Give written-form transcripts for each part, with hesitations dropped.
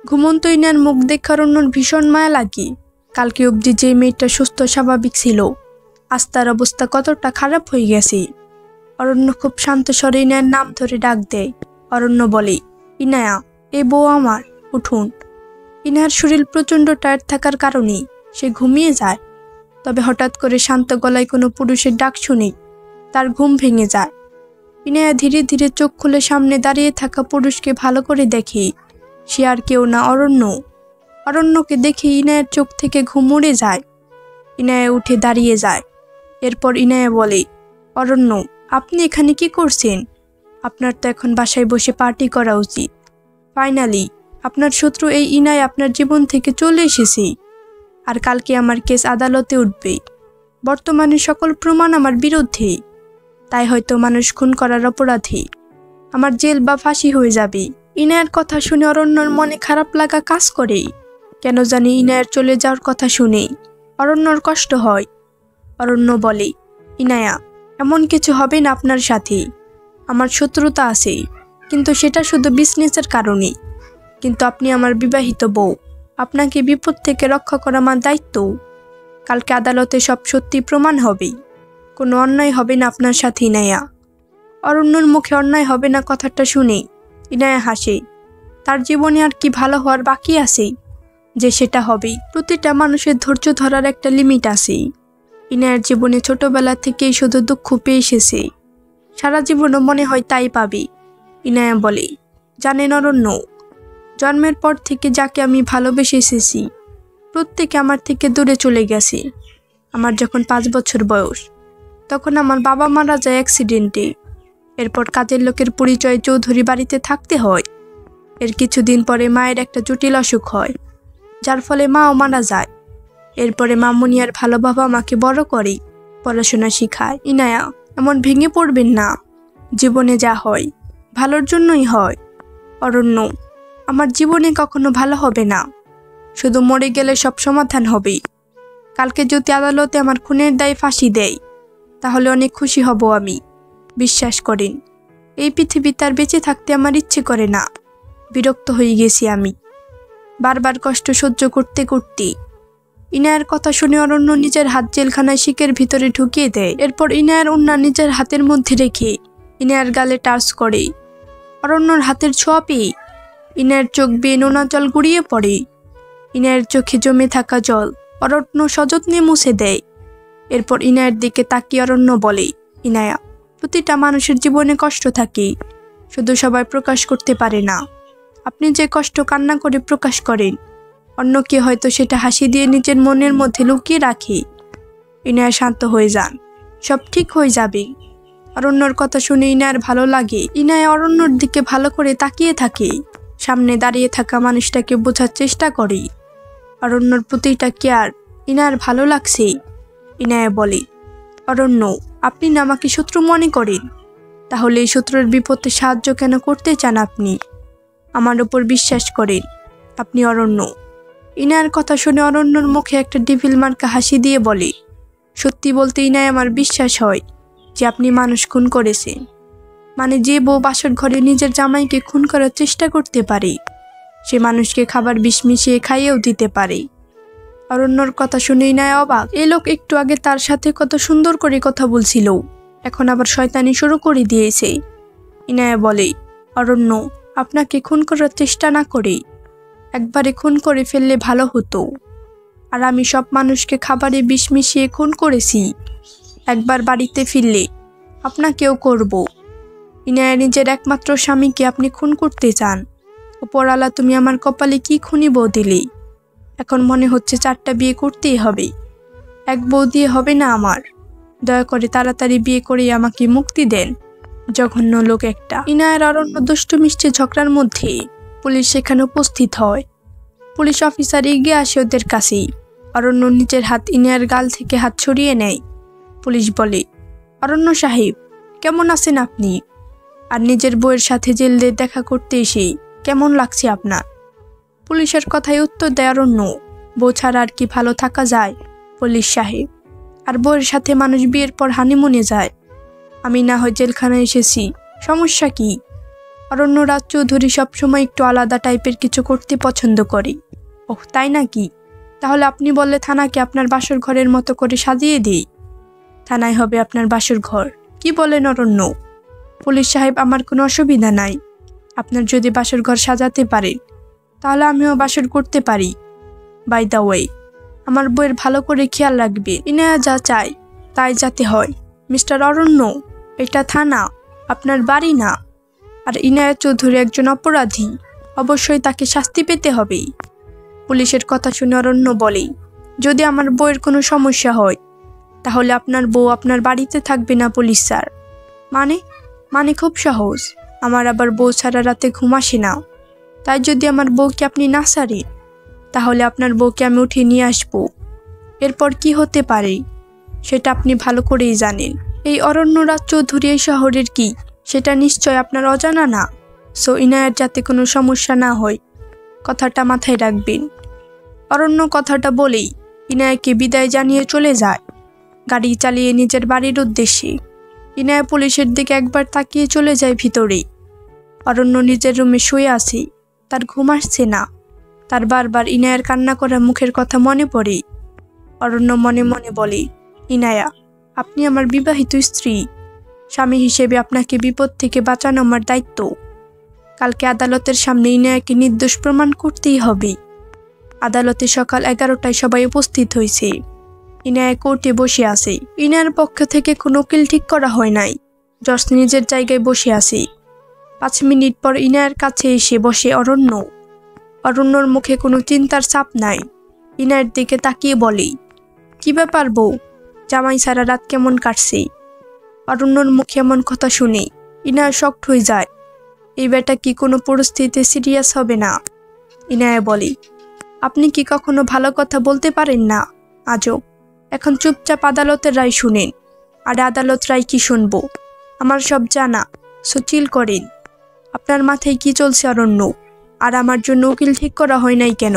ঘুমন্ত ইনার মুখ দেখে অরণ্যর ভীষণ মায়া লাগে। কালকে অবধি যে মেয়েটা সুস্থ স্বাভাবিক ছিল, আজ তার অবস্থা কতটা খারাপ হয়ে গেছে। অরণ্য খুব শান্ত স্বরে ইনায়ের নাম ধরে ডাক দেয়। অরণ্য বলে, ইনায়া, এ বউ আমার, উঠুন। ইনায়ার শরীর প্রচণ্ড টায়ার্ড থাকার কারণে সে ঘুমিয়ে যায়। তবে হঠাৎ করে শান্ত গলায় কোনো পুরুষের ডাক শুনে তার ঘুম ভেঙে যায়। ইনায়া ধীরে ধীরে চোখ খুলে সামনে দাঁড়িয়ে থাকা পুরুষকে ভালো করে দেখে। সে আর কেউ না, অরণ্য। অরণ্যকে দেখে ইনায়ের চোখ থেকে ঘুম উড়ে যায়। ইনায়া উঠে দাঁড়িয়ে যায়। এরপর ইনায়া বলে, অরণ্য, আপনি এখানে কি করছেন? আপনার তো এখন বাসায় বসে পার্টি করা উচিত। ফাইনালি আপনার শত্রু এই ইনায় আপনার জীবন থেকে চলে এসেছে। আর কালকে আমার কেস আদালতে উঠবে। বর্তমানে সকল প্রমাণ আমার বিরুদ্ধে। তাই হয়তো মানুষ খুন করার অপরাধী। আমার জেল বা ফাঁসি হয়ে যাবে। ইনায়ের কথা শুনে অরণ্যর মনে খারাপ লাগা কাজ করে। কেন জানি ইনায়ের চলে যাওয়ার কথা শুনে অরণ্যর কষ্ট হয়। অরণ্য বলে, ইনায়া, এমন কিছু হবে না আপনার সাথে। আমার শত্রুতা আছে, কিন্তু সেটা শুধু বিজনেসের কারণে। কিন্তু আপনি আমার বিবাহিত বউ। আপনাকে বিপদ থেকে রক্ষা করা আমার দায়িত্ব। কালকে আদালতে সব সত্যি প্রমাণ হবে। কোনো অন্যায় হবে না আপনার সাথে ইনায়া। অরণ্যর মুখে অন্যায় হবে না কথাটা শুনে ইনায়া হাসে। তার জীবনে আর কি ভালো হওয়ার বাকি আছে যে সেটা হবে। প্রতিটা মানুষের ধৈর্য ধরার একটা লিমিট আছে। ইনায়ার জীবনে ছোটবেলা থেকেই শুধু দুঃখ পেয়ে এসেছে। সারা জীবনও মনে হয় তাই পাবে। ইনায়া বলে, জানেন অরণ্য, জন্মের পর থেকে যাকে আমি ভালোবেসে এসেছি, প্রত্যেকে আমার থেকে দূরে চলে গেছে। আমার যখন 5 বছর বয়স, তখন আমার বাবা মারা যায় অ্যাক্সিডেন্টে। এরপর কাজের লোকের পরিচয় চৌধুরী বাড়িতে থাকতে হয়। এর কিছুদিন পরে মায়ের একটা জটিল অসুখ হয়, যার ফলে মাও মারা যায়। এরপরে মামুনি আর ভালো বাবা আমাকে বড় করে পড়াশোনা শিখায়। ইনায়া, এমন ভেঙে পড়বেন না। জীবনে যা হয় ভালোর জন্যই হয়। অরণ্য, আমার জীবনে কখনো ভালো হবে না। শুধু মরে গেলে সব সমাধান হবে। কালকে যদি আদালতে আমার খুনের দায়ে ফাঁসি দেয়, তাহলে অনেক খুশি হব আমি। বিশ্বাস করেন, এই পৃথিবীতে আর বেঁচে থাকতে আমার ইচ্ছে করে না। বিরক্ত হয়ে গেছি আমি, বারবার কষ্ট সহ্য করতে করতে। ইনায়ের কথা শুনে অরণ্য নিজের হাত জেলখানায় শিকের ভিতরে ঢুকিয়ে দেয়। এরপর ইনায়ের ওড়না নিজের হাতের মধ্যে রেখে ইনায়ের গালে টাচ করে। অরণ্যর হাতের ছোঁয়া পেয়ে ইনায়ের চোখ বেয়ে নোনা জল গড়িয়ে পড়ে। ইনায়ের চোখে জমে থাকা জল অরণ্য সযত্নে মুছে দেয়। এরপর ইনায়ের দিকে তাকিয়ে অরণ্য বলে, ইনায়া, প্রতিটা মানুষের জীবনে কষ্ট থাকে, শুধু সবাই প্রকাশ করতে পারে না। আপনি যে কষ্ট কান্না করে প্রকাশ করেন, অন্যকে হয়তো সেটা হাসি দিয়ে নিজের মনের মধ্যে লুকিয়ে রাখে। ইনায়া শান্ত হয়ে যান, সব ঠিক হয়ে যাবে। অরণ্যর কথা শুনে ইনায়ার ভালো লাগে। ইনায়া অরণ্যর দিকে ভালো করে তাকিয়ে থাকে। সামনে দাঁড়িয়ে থাকা মানুষটাকে বোঝার চেষ্টা করে। অরণ্যর প্রতিটা কেয়ার ইনায়ার ভালো লাগছে। ইনায়া বলে, অরণ্য, আপনি না আমাকে শত্রু মনে করেন, তাহলে এই শত্রুর বিপদে সাহায্য কেন করতে চান? আপনি আমার উপর বিশ্বাস করেন। আপনি অরণ্য। ইনায়ার কথা শুনে অরণ্যর মুখে একটা ডেভিল মার্কা হাসি দিয়ে বলে, সত্যি বলতে ইনায়া, আমার বিশ্বাস হয় যে আপনি মানুষ খুন করেছেন। মানে যে বউ বাসর ঘরে নিজের জামাইকে খুন করার চেষ্টা করতে পারে, সে মানুষকে খাবার বিষ মিশিয়ে খাইয়েও দিতে পারে। অরণ্যর কথা শুনে ইনায়া অবাক। এই লোক একটু আগে তার সাথে কত সুন্দর করে কথা বলছিল, এখন আবার শয়তানি শুরু করে দিয়েছে। ইনায়া বলে, অরণ্য, আপনাকে খুন করার চেষ্টা না করে একবারে খুন করে ফেললে ভালো হতো। আর আমি সব মানুষকে খাবারে বিষ মিশিয়ে খুন করেছি। একবার বাড়িতে ফিরলে আপনাকেও করব। ইনায়া নিজের একমাত্র স্বামীকে আপনি খুন করতে চান। উপরওয়ালা, তুমি আমার কপালে কি খুনি বউ দিলে। এখন মনে হচ্ছে 4টা বিয়ে করতেই হবে। এক বউ দিয়ে হবে না আমার। দয়া করে তাড়াতাড়ি বিয়ে করে আমাকে মুক্তি দেন। জঘন্য লোক একটা। ইনায়ের অরণ্য দুষ্টু মিষ্টি ঝগড়ার মধ্যে পুলিশ সেখানে উপস্থিত হয়। পুলিশ অফিসার এগিয়ে আসে ওদের কাছে। অরণ্য নিজের হাত ইনায়ের গাল থেকে হাত সরিয়ে নেয়। পুলিশ বলে, অরণ্য সাহেব, কেমন আছেন আপনি? আর নিজের বউয়ের সাথে জেলে দেখা করতে এসে কেমন লাগছে আপনার? পুলিশের কথায় উত্তর দেয় অরণ্য, বউ ছাড়া আর কি ভালো থাকা যায় পুলিশ সাহেব? আর বউয়ের সাথে মানুষ বিয়ের পর হানিমুনে যায়। আমি না হয় জেলখানায় এসেছি, সমস্যা কি? অরণ্য রাজ চৌধুরী সবসময় একটু আলাদা টাইপের কিছু করতে পছন্দ করে। ওহ, তাই নাকি? তাহলে আপনি বললে থানাকে আপনার বাসর ঘরের মতো করে সাজিয়ে দিই। থানায় হবে আপনার বাসর ঘর? কি বলেন অরণ্য? পুলিশ সাহেব, আমার কোনো অসুবিধা নাই। আপনার যদি বাসর ঘর সাজাতে পারেন তাহলে আমিও বাসর করতে পারি। বাই দ্য ওয়ে, আমার বউয়ের ভালো করে খেয়াল রাখবে। ইনায়া যা চায় তাই যাতে হয়। মিস্টার অরণ্য, এটা থানা, আপনার বাড়ি না। আর ইনায়া চৌধুরী একজন অপরাধী, অবশ্যই তাকে শাস্তি পেতে হবে। পুলিশের কথা শুনে অরণ্য বলে, যদি আমার বউয়ের কোনো সমস্যা হয় তাহলে আপনার বউ আপনার বাড়িতে থাকবে না পুলিশ স্যার। মানে মানে খুব সহজ, আমার আবার বউ সারা রাতে ঘুম আসে না। তাই যদি আমার বউকে আপনি না ছাড়েন তাহলে আপনার বউকে আমি উঠিয়ে নিয়ে আসবো। এরপর কি হতে পারে সেটা আপনি ভালো করেই জানেন। এই অরণ্য রাজ চৌধুরী এই শহরের কি সেটা নিশ্চয় আপনার অজানা না। সো ইনায়ার যাতে কোনো সমস্যা না হয়, কথাটা মাথায় রাখবেন। অরণ্য কথাটা বলেই ইনায়াকে বিদায় জানিয়ে চলে যায় গাড়ি চালিয়ে নিজের বাড়ির উদ্দেশ্যে। ইনায়া পুলিশের দিকে একবার তাকিয়ে চলে যায় ভিতরে। অরণ্য নিজের রুমে শুয়ে আছে, তার ঘুম আসছে না। তার বারবার ইনায়ার কান্না করা মুখের কথা মনে পড়ে। অরণ্য মনে মনে বলে, ইনায়া, আপনি আমার বিবাহিত স্ত্রী। স্বামী হিসেবে আপনাকে বিপদ থেকে বাঁচানো আমার দায়িত্ব। কালকে আদালতের সামনে ইনায়াকে নির্দোষ প্রমাণ করতেই হবে। আদালতে সকাল 11টায় সবাই উপস্থিত হয়েছে। ইনায়া কোর্টে বসে আছে। ইনায়ার পক্ষ থেকে কোনো উকিল ঠিক করা হয় নাই। জজ নিজের জায়গায় বসে আছে। 5 মিনিট পর ইনায়ার কাছে এসে বসে অরণ্য। অরণ্যর মুখে কোনো চিন্তার ছাপ নাই। ইনায়ার দিকে তাকিয়ে বলে, কি ব্যাপার বউ, জামাই সারা রাত কেমন কাটছে? অরণ্যর মুখে এমন কথা শুনে ইনায়া শকড হয়ে যায়। এই বেটা কি কোনো পরিস্থিতিতে সিরিয়াস হবে না? ইনায়া বলে, আপনি কি কখনো ভালো কথা বলতে পারেন না? আজব। এখন চুপচাপ আদালতের রায় শুনেন। আর আদালত রায় কি শুনবো? আমার সব জানা, সো চিল করেন। আপনার মাথায় কি চলছে অরণ্য? আর আমার জন্য উকিল ঠিক করা হয় নাই কেন?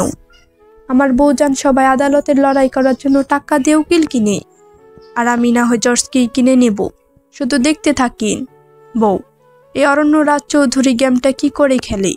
আমার বউজান সবাই আদালতের লড়াই করার জন্য টাকা দিয়ে উকিল কিনে, আর আমি না হয় জর্জকেই কিনে নেব। শুধু দেখতে থাকেন। বউ, এই অরণ্য রাজ চৌধুরী গেমটা কি করে খেলে?